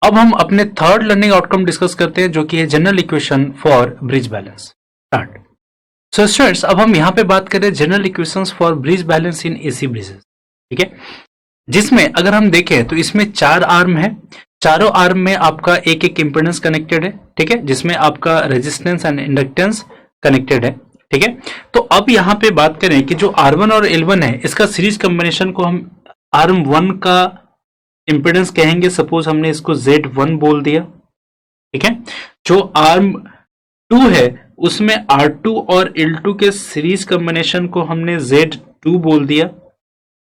अब हम अपने थर्ड लर्निंग आउटकम डिस्कस करते हैं, जो कि है general equation for bridge balance. Start. So students, अब हम यहाँ पे बात करें general equations for bridge balance in AC bridges. ठीक है, जिसमें अगर हम देखें तो इसमें 4 आर्म है, चारों आर्म में आपका एक एक इंपेडेंस कनेक्टेड है। ठीक है, जिसमें आपका रेजिस्टेंस एंड इंडक्टेंस कनेक्टेड है। ठीक है, तो अब यहाँ पे बात करें कि जो R1 और L1 है, इसका सीरीज कॉम्बिनेशन को हम आर्म 1 का इंपेडेंस कहेंगे। सपोज हमने इसको Z1 बोल दिया। ठीक है, जो आर्म 2 है उसमें R2 और L2 के सीरीज कॉम्बिनेशन को हमने Z2 बोल दिया।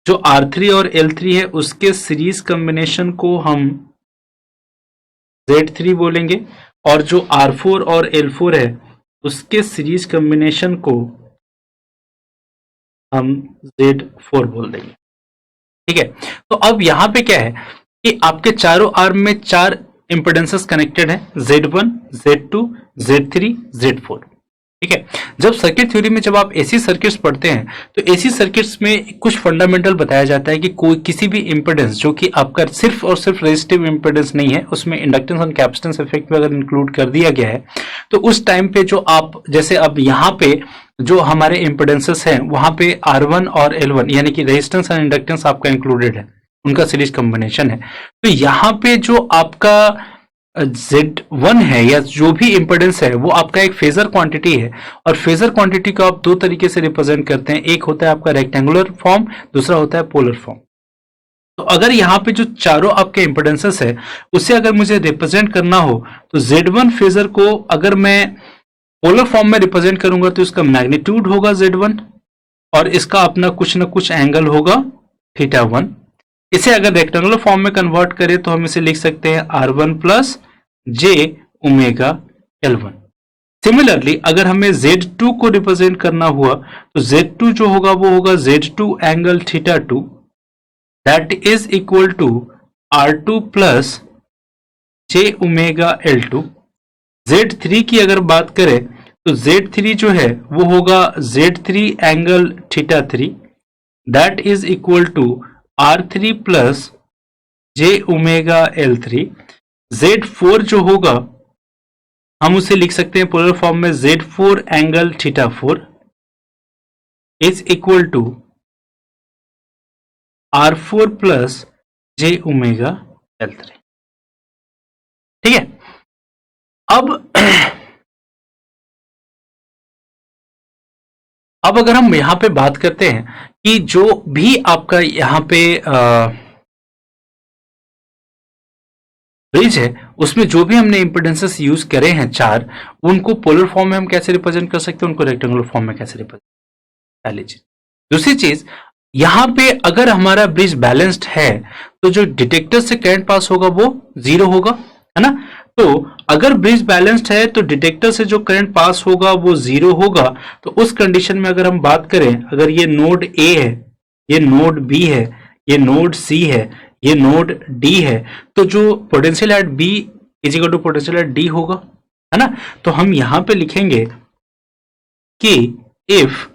जो R3 और L3 है उसके सीरीज कॉम्बिनेशन को हम Z3 बोलेंगे, और जो R4 और L4 है उसके सीरीज कॉम्बिनेशन को हम Z4 बोल देंगे। ठीक है, तो अब यहां पे क्या है कि आपके चारों आर्म में 4 इंपेडेंसेस कनेक्टेड है, Z1, Z2, Z3, Z4। ठीक है, जब सर्किट थ्योरी में जब आप एसी सर्किट्स पढ़ते हैं तो एसी सर्किट्स में कुछ फंडामेंटल बताया जाता है कि कोई किसी भी इंपेडेंस जो कि आपका सिर्फ और सिर्फ रेजिस्टिव इंपेडेंस नहीं है, उसमें इंडक्टेंस और कैपेसिटेंस इफेक्ट में अगर इंक्लूड कर दिया गया है, तो उस टाइम पे जो आप जैसे अब यहाँ पे जो हमारे इंपेडेंसेस हैं वहां पे R1 और L1 यानी कि रेजिस्टेंस एंड इंडक्टेंस आपका इंक्लूडेड है, उनका सीरीज कॉम्बिनेशन है। तो यहाँ पे जो आपका Z1 है या जो भी इंपेडेंस है वो आपका एक फेजर क्वांटिटी है, और फेजर क्वांटिटी को आप दो तरीके से रिप्रेजेंट करते हैं। एक होता है आपका रेक्टेंगुलर फॉर्म, दूसरा होता है पोलर फॉर्म। तो अगर यहाँ पे जो चारों आपके इंपेडेंसेस है उसे अगर मुझे रिप्रेजेंट करना हो तो Z1 फेजर को अगर मैं पोलर फॉर्म में रिप्रेजेंट करूंगा तो इसका मैग्नीट्यूड होगा Z1 और इसका अपना कुछ ना कुछ एंगल होगा θ1। इसे अगर रेक्टेंगुलर फॉर्म में कन्वर्ट करें तो हम इसे लिख सकते हैं R1 plus J omega L1। Similarly अगर हमें Z2 को रिप्रेजेंट करना हुआ तो Z2 जो होगा वो होगा Z2 angle θ2, that is equal to R2 plus J omega L2। Z3 की अगर बात करें तो Z3 जो है वो होगा Z3 angle θ3, that is equal to R3 plus J omega L3। Z4 जो होगा हम उसे लिख सकते हैं पोलर फॉर्म में Z4 angle θ4 is equal to R4 plus J omega L3। ठीक है, अब अगर हम यहां पे बात करते हैं कि जो भी आपका यहां पे ब्रिज है उसमें जो भी हमने इंपेडेंसेस यूज करे हैं 4, उनको पोलर फॉर्म में हम कैसे रिप्रेजेंट कर सकते हैं, उनको रेक्टेंगुलर फॉर्म में कैसे रिप्रेजेंट, पहली चीज। दूसरी चीज, यहां पे अगर हमारा ब्रिज बैलेंस्ड है तो जो डिटेक्टर से करंट पास होगा वो 0 होगा, है ना। तो अगर ब्रिज बैलेंस्ड है तो डिटेक्टर से जो करंट पास होगा वो 0 होगा। तो उस कंडीशन में अगर हम बात करें, अगर ये नोड A है, ये नोड B है, ये नोड C है, ये नोड D है, तो जो potential at B is equal to potential at D होगा, है ना। तो हम यहां पे लिखेंगे कि इफ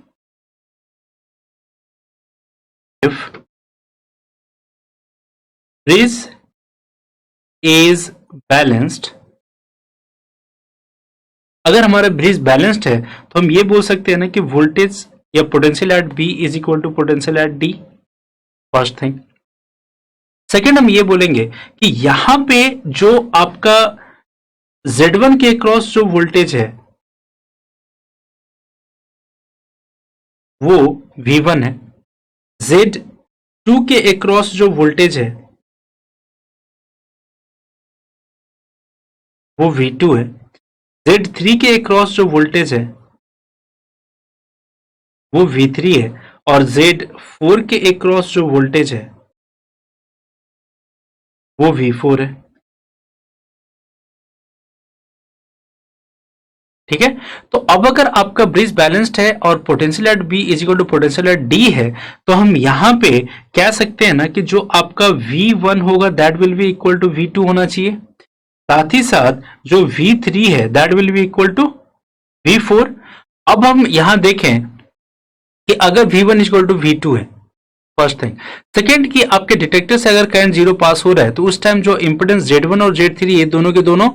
ब्रिज इज बैलेंस्ड, अगर हमारा ब्रिज बैलेंस्ड है तो हम ये बोल सकते हैं ना कि वोल्टेज या potential at B is equal to potential at D, first thing. Second, हम ये बोलेंगे कि यहां पे जो आपका Z1 के क्रॉस जो वोल्टेज है वो V1 है, Z2 के अक्रॉस जो वोल्टेज है वो V2 है, Z3 के अक्रॉस जो वोल्टेज है वो V3 है, और Z4 के अक्रॉस जो वोल्टेज है वो V4 है। ठीक है, तो अब अगर आपका ब्रिज बैलेंस्ड है और potential at B is equal to potential at D है, तो हम यहां पे कह सकते हैं ना कि जो आपका V1 होगा that will be equal to V2 होना चाहिए, साथ ही साथ जो V3 है that will be equal to V4। अब हम यहां देखें कि अगर V1 इक्वल टू V2 है फर्स्ट थिंग। सेकेंड कि आपके डिटेक्टर से अगर करंट 0 पास हो रहा है तो उस टाइम जो इंपेडेंस Z1 और Z3 ये दोनों के दोनों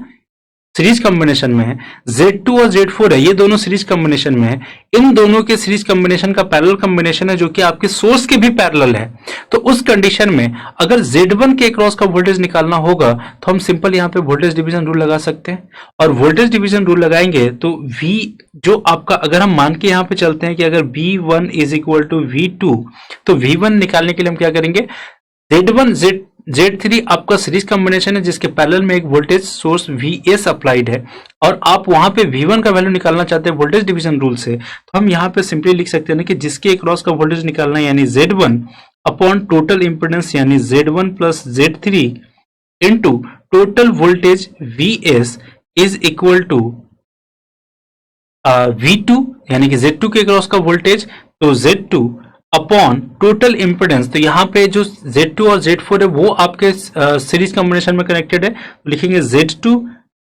सीरीज कॉम्बिनेशन में है, Z2 और Z4 है ये दोनों सीरीज कॉम्बिनेशन में है, इन दोनों के सीरीज कॉम्बिनेशन का पैरेलल कॉम्बिनेशन है जो कि आपके सोर्स के भी पैरेलल है। तो उस कंडीशन में अगर Z1 के अक्रॉस का वोल्टेज निकालना होगा तो हम सिंपल यहाँ पे वोल्टेज डिवीजन रूल लगा सकते हैं, और वोल्टेज डिवीजन रूल लगाएंगे तो V जो आपका, अगर हम मान के यहाँ पे चलते हैं कि अगर V1 is equal to V2, तो V1 निकालने के लिए हम क्या करेंगे, Z1 Z3 आपका सीरीज कॉम्बिनेशन है जिसके पैरेलल में एक वोल्टेज सोर्स VS अप्लाइड है, और आप वहां पे V1 का वैल्यू निकालना चाहते हैं वोल्टेज डिवीजन रूल से, तो हम यहाँ पे सिंपली लिख सकते हैं ना कि जिसके अक्रॉस का वोल्टेज निकालना है यानी Z1 अपॉन टोटल इंपेडेंस यानी Z1 plus Z3 into total voltage VS is equal to V2 यानी कि Z2 के अक्रॉस का वोल्टेज, तो Z2 अपॉन टोटल इंपेडेंस, तो यहाँ पे जो Z2 और Z4 है वो आपके सीरीज कॉम्बिनेशन में कनेक्टेड है, तो लिखेंगे Z2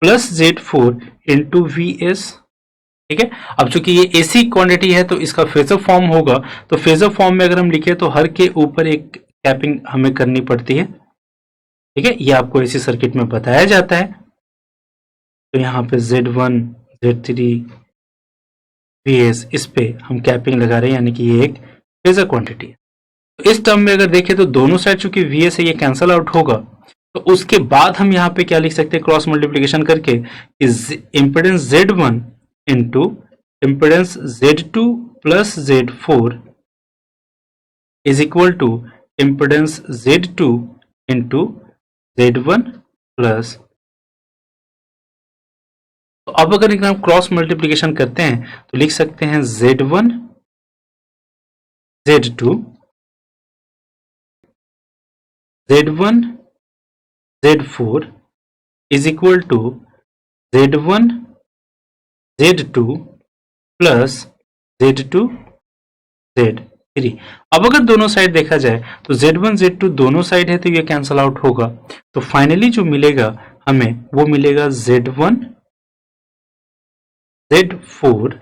plus Z4 into VS। ठीक है, अब चूंकि ये AC क्वांटिटी है तो इसका फेजर फॉर्म होगा, तो फेजर फॉर्म में अगर हम लिखे तो हर के ऊपर एक कैपिंग हमें करनी पड़ती है। ठीक है, ये आपको AC सर्किट में बताया जाता है। तो यहाँ पे Z1 Z3 VS इस पे हम कैपिंग लगा रहे हैं, यानी कि ये एक फेजर क्वांटिटी है। तो इस टर्म में अगर देखें तो दोनों साइड चूंकि VS है ये कैंसल आउट होगा, तो उसके बाद हम यहाँ पे क्या लिख सकते हैं, क्रॉस मल्टीप्लिकेशन करके impedance Z1 into impedance Z2 plus Z4 is equal to impedance Z2 into Z1 plus, तो अब अगर हम क्रॉस मल्टीप्लिकेशन करते हैं तो लिख सकते हैं Z1 Z2 Z1 Z4 is equal to Z1 Z2 plus Z2 Z3। अब अगर दोनों साइड देखा जाए तो Z1 Z2 दोनों साइड है तो ये कैंसल आउट होगा, तो फाइनली जो मिलेगा हमें वो मिलेगा Z1 Z4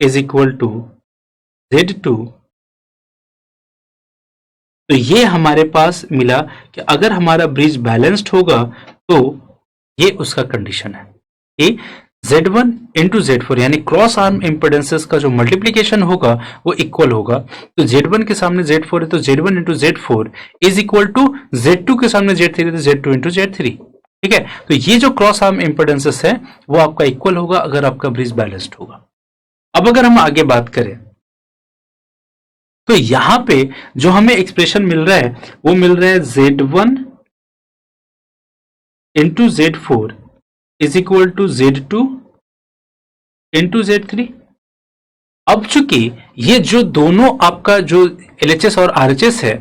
is equal to Z2। तो ये हमारे पास मिला कि अगर हमारा ब्रिज बैलेंस्ड होगा तो ये उसका कंडीशन है कि Z1 इंटू Z4 यानी क्रॉस आर्म इंपेडेंसेस का जो मल्टीप्लीकेशन होगा वो इक्वल होगा। तो Z1 के सामने Z4 है तो Z1 into Z4 is equal to Z2 के सामने Z3 है तो Z2 इंटू Z3। ठीक है, तो ये जो क्रॉस आर्म इंपेडेंसेस है वो आपका इक्वल होगा अगर आपका ब्रिज बैलेंस्ड होगा। अब अगर हम आगे बात करें तो यहां पे जो हमें एक्सप्रेशन मिल रहा है वो मिल रहा है Z1 into Z4 is equal to Z2 into Z3। अब चूंकि ये जो दोनों आपका जो LHS और RHS है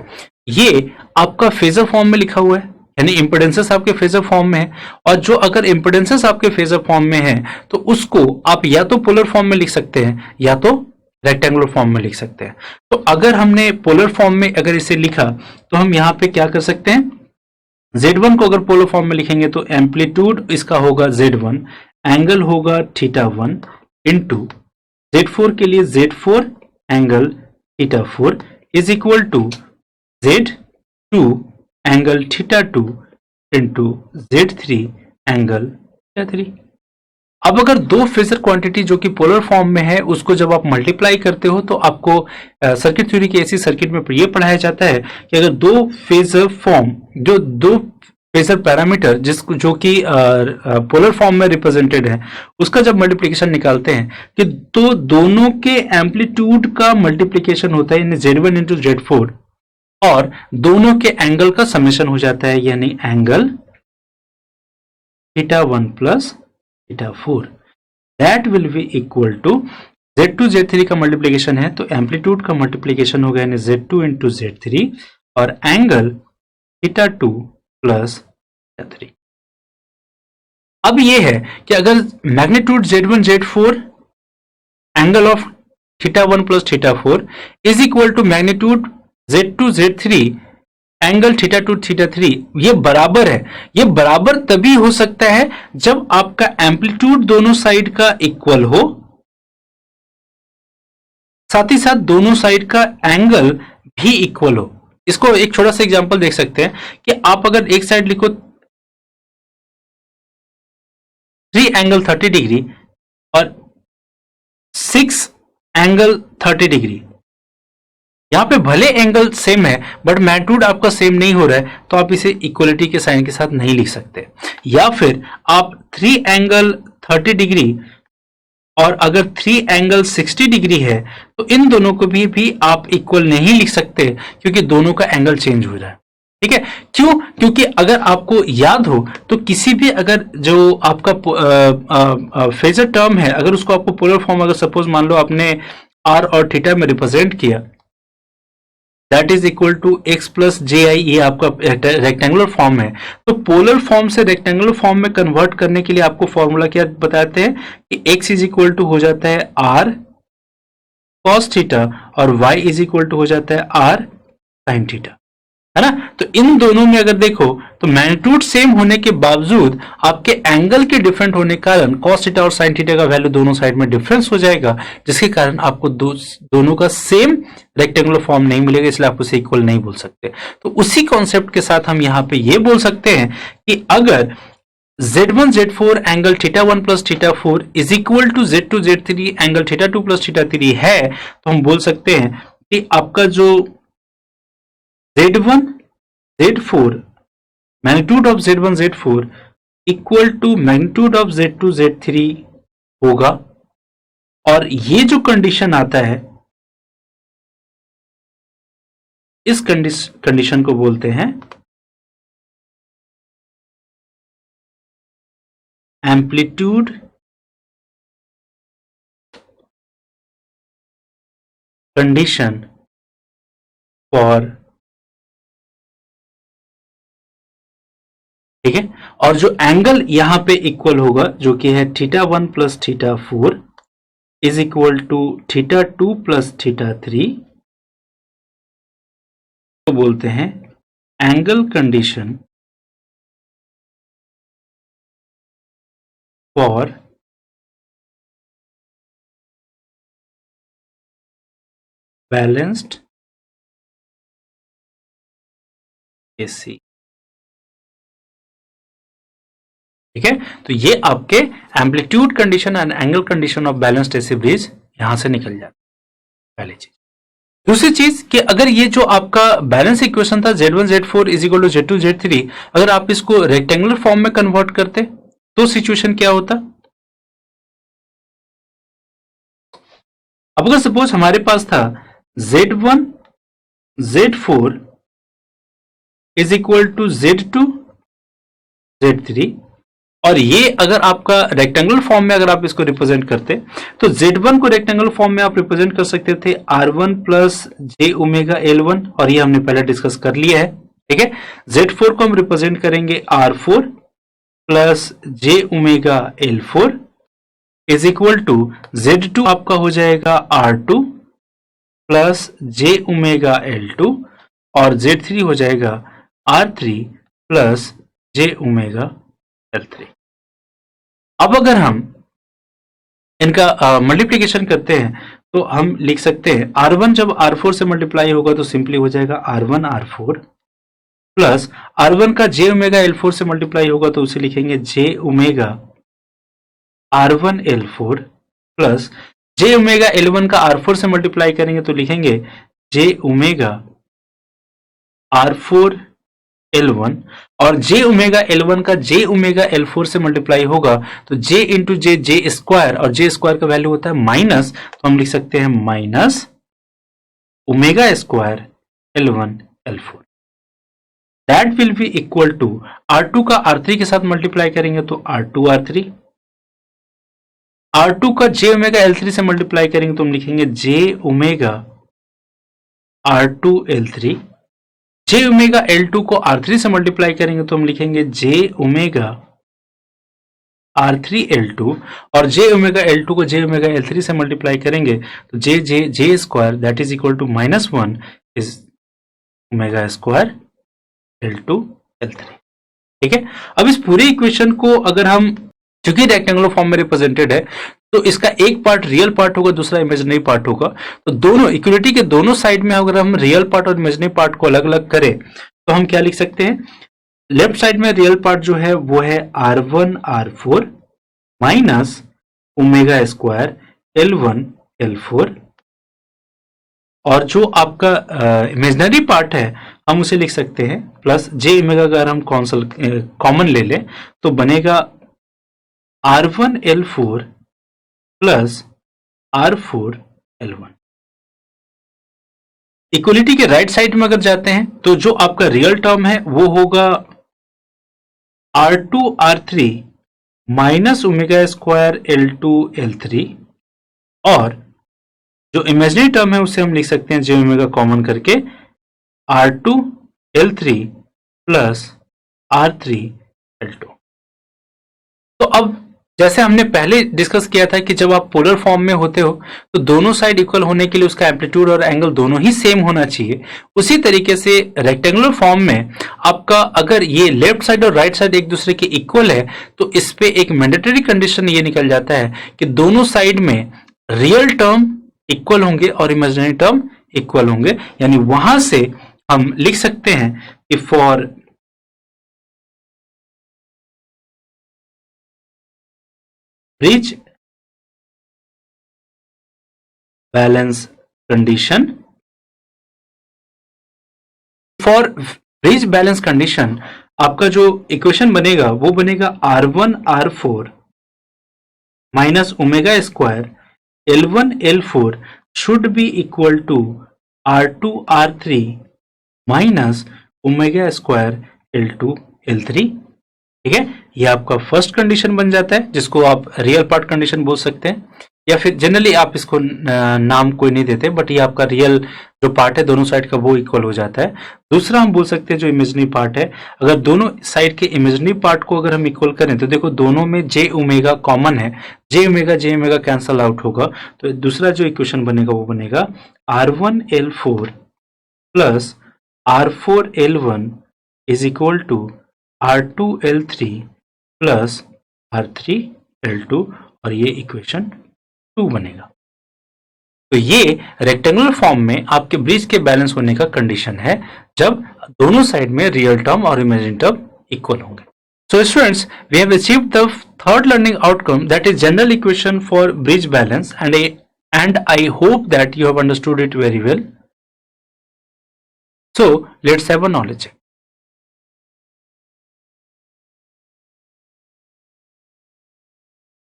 ये आपका फेजर फॉर्म में लिखा हुआ है, यानी इंपेडेंसेस आपके फेजर फॉर्म में है, और जो अगर इंपेडेंसेस आपके फेजर फॉर्म में है तो उसको आप या तो पोलर फॉर्म में लिख सकते हैं या तो रेक्टेंगुलर फॉर्म में लिख सकते हैं। तो अगर हमने पोलर फॉर्म में अगर इसे लिखा तो हम यहाँ पे क्या कर सकते हैं, Z1 को अगर पोलर फॉर्म में लिखेंगे तो एम्पलीट्यूड इसका होगा Z1, एंगल होगा θ1 इंटू Z4 के लिए Z4 angle θ4 is equal to Z2 angle θ2 into Z3 angle θ3। अब अगर दो फेजर क्वांटिटी जो कि पोलर फॉर्म में है उसको जब आप मल्टीप्लाई करते हो तो आपको सर्किट थ्योरी के ऐसी सर्किट में ये पढ़ाया जाता है कि अगर दो फेजर फॉर्म जो दो फेजर पैरामीटर जिसको जो कि पोलर फॉर्म में रिप्रेजेंटेड है उसका जब मल्टीप्लिकेशन निकालते हैं कि तो दोनों के एम्पलीट्यूड का मल्टीप्लिकेशन होता है यानी Z1 इंटू Z4 और दोनों के एंगल का समेशन हो जाता है यानी angle θ1 plus θ4 that will be equal to Z2 Z3 का मल्टीप्लिकेशन है तो एम्पलीट्यूड का मल्टीप्लिकेशन होगा यानी Z2 इंटू Z3 और एंगल θ2 प्लस θ3। अब ये है कि अगर magnitude Z1 Z4 angle of θ1 plus θ4 is equal to magnitude Z2 Z3 angle θ2 θ3 ये बराबर है, ये बराबर तभी हो सकता है जब आपका एम्पलीट्यूड दोनों साइड का इक्वल हो, साथ ही साथ दोनों साइड का एंगल भी इक्वल हो। इसको एक छोटा सा एग्जांपल देख सकते हैं कि आप अगर एक साइड लिखो 3 एंगल 30 डिग्री और 6 एंगल 30 डिग्री, यहां पे भले एंगल सेम है बट मैग्नीट्यूड आपका सेम नहीं हो रहा है, तो आप इसे इक्वलिटी के साइन के साथ नहीं लिख सकते। या फिर आप 3 एंगल 30 डिग्री और अगर 3 एंगल 60 डिग्री है तो इन दोनों को भी आप इक्वल नहीं लिख सकते, क्योंकि दोनों का एंगल चेंज हो रहा है। ठीक है, क्यों? क्योंकि अगर आपको याद हो तो किसी भी अगर जो आपका फेजर टर्म है, अगर उसको आपको पोलर फॉर्म, अगर सपोज मान लो आपने आर और थीटा में रिप्रेजेंट किया, that is equal to X plus J I, ये आपका रेक्टेंगुलर फॉर्म है। तो पोलर फॉर्म से रेक्टेंगुलर फॉर्म में कन्वर्ट करने के लिए आपको फॉर्मूला क्या बताते हैं कि एक्स इज इक्वल टू हो जाता है आर कॉस थीटा और वाई इज इक्वल टू हो जाता है आर साइन थीटा, है ना। तो इन दोनों में अगर देखो तो मैग्नीट्यूड सेम होने के बावजूद आपके एंगल के डिफरेंट होने के कारण कॉस थीटा और साइन थीटा का वैल्यू दोनों साइड में डिफरेंस हो जाएगा, जिसके कारण आपको दोनों का सेम रेक्टेंगुलर फॉर्म नहीं मिलेगा, इसलिए आप उसे इक्वल नहीं बोल सकते। तो उसी कॉन्सेप्ट के साथ हम यहाँ पे ये बोल सकते हैं कि अगर Z1 Z4 angle theta 1 plus theta 4 is equal to Z2 Z3 angle theta 2 plus theta 3 है, तो हम बोल सकते हैं कि आपका जो Z1 Z4 magnitude of Z1 Z4 equal to magnitude of Z2 Z3 होगा। और ये जो कंडीशन आता है, इस कंडीशन को बोलते हैं एम्पलीट्यूड कंडीशन फॉर, ठीक है। और जो एंगल यहां पे इक्वल होगा जो कि है theta 1 plus theta 4 is equal to theta 2 plus theta 3, तो बोलते हैं angle condition for balanced AC. ठीक है, तो ये आपके amplitude condition and angle condition of balanced AC bridge यहां से निकल जाता है, पहली चीज। दूसरी चीज कि अगर ये जो आपका बैलेंस इक्वेशन था Z1 Z4 is equal to Z2 Z3, अगर आप इसको रेक्टेंगुलर फॉर्म में कन्वर्ट करते तो सिचुएशन क्या होता। अब अगर सपोज हमारे पास था Z1 Z4 is equal to Z2 Z3, और ये अगर आपका रेक्टेंगुलर फॉर्म में अगर आप इसको रिप्रेजेंट करते तो Z1 को रेक्टेंगुलर फॉर्म में आप रिप्रेजेंट कर सकते थे R1 plus j omega L1, और ये हमने पहले डिस्कस कर लिया है। ठीक है, Z4 को हम रिप्रेजेंट करेंगे R4 plus j omega L4 is equal to Z2 आपका हो जाएगा R2 plus j omega L2 और Z3 हो जाएगा R3 plus j omega L3। अब अगर हम इनका मल्टीप्लिकेशन करते हैं तो हम लिख सकते हैं R1 जब R4 से मल्टीप्लाई होगा तो सिंपली हो जाएगा R1 R4 प्लस R1 का जे ओमेगा L4 से मल्टीप्लाई होगा तो उसे लिखेंगे जे omega R1 L4 plus j omega L1 का R4 से मल्टीप्लाई करेंगे तो लिखेंगे जे ओमेगा R4 L1, और जे ओमेगा L1 का जे ओमेगा L4 से मल्टीप्लाई होगा तो जे इंटू जे, जे स्क्वायर, और जे स्क्वायर का वैल्यू होता है माइनस, तो हम लिख सकते हैं minus omega square L1 L4। That will be equal to R2 का R3 के साथ मल्टीप्लाई करेंगे तो R2 R3, R2 का जे ओमेगा L3 से मल्टीप्लाई करेंगे तो हम लिखेंगे जे ओमेगा R2 L3, जे ओमेगा L2 को R3 से मल्टीप्लाई करेंगे तो हम लिखेंगे जे ओमेगा R3 L2, और जे ओमेगा L2 को जे ओमेगा L3 से मल्टीप्लाई करेंगे तो J J J square that is equal to -1 is omega square L2 L3। ठीक है, अब इस पूरे इक्वेशन को अगर हम, चूंकि रेक्टेंगुलर फॉर्म में रिप्रेजेंटेड है, तो इसका एक पार्ट रियल पार्ट होगा, दूसरा इमेजिनरी पार्ट होगा। तो दोनों इक्वलिटी के दोनों साइड में अगर हम रियल पार्ट और इमेजिनरी पार्ट को अलग अलग करें तो हम क्या लिख सकते हैं, लेफ्ट साइड में रियल पार्ट जो है वो है R1 R4 minus omega square L1 L4, और जो आपका इमेजिनरी पार्ट है हम उसे लिख सकते हैं प्लस जे ओमेगा। अगर हम कॉमन ले लें तो बनेगा R1 L4 plus R4 L1। Equality के राइट साइड में अगर जाते हैं तो जो आपका रियल टर्म है वो होगा R2 R3 minus omega square L2 L3, और जो इमेजिनरी टर्म है उसे हम लिख सकते हैं जे ओमेगा कॉमन करके R2 L3 plus R3 L2। तो अब जैसे हमने पहले डिस्कस किया था कि जब आप पोलर फॉर्म में होते हो तो दोनों साइड इक्वल होने के लिए उसका एम्पलीट्यूड और एंगल दोनों ही सेम होना चाहिए। उसी तरीके से रेक्टेंगुलर फॉर्म में आपका अगर ये लेफ्ट साइड और राइट साइड एक दूसरे के इक्वल है तो इस पे एक मैंडेटरी कंडीशन ये निकल जाता है कि दोनों साइड में रियल टर्म इक्वल होंगे और इमेजिनरी टर्म इक्वल होंगे। यानी वहां से हम लिख सकते हैं कि for bridge balance condition, for bridge balance condition आपका जो इक्वेशन बनेगा वो बनेगा R1 R4 minus omega square L1 L4 should be equal to R2 R3 minus omega square L2 L3। ठीक है, ये आपका फर्स्ट कंडीशन बन जाता है जिसको आप रियल पार्ट कंडीशन बोल सकते हैं, या फिर जनरली आप इसको नाम कोई नहीं देते, बट ये आपका रियल जो पार्ट है दोनों साइड का वो इक्वल हो जाता है। दूसरा हम बोल सकते हैं जो इमेजिनरी पार्ट है, अगर दोनों साइड के इमेजिनरी पार्ट को अगर हम इक्वल करें तो देखो दोनों में जे ओमेगा कॉमन है, जे ओमेगा कैंसल आउट होगा। तो दूसरा जो इक्वेशन बनेगा वो बनेगा R1 L4 plus R4 L1 is equal to R2 L3 plus R3 L2, और ये इक्वेशन 2 बनेगा। तो ये रेक्टेंगुलर फॉर्म में आपके ब्रिज के बैलेंस होने का कंडीशन है जब दोनों साइड में रियल टर्म और इमेजिनरी टर्म इक्वल होंगे। So students, we have achieved the third learning outcome, that is general equation for bridge balance, and I hope that you have understood it very well. So let's have a knowledge check.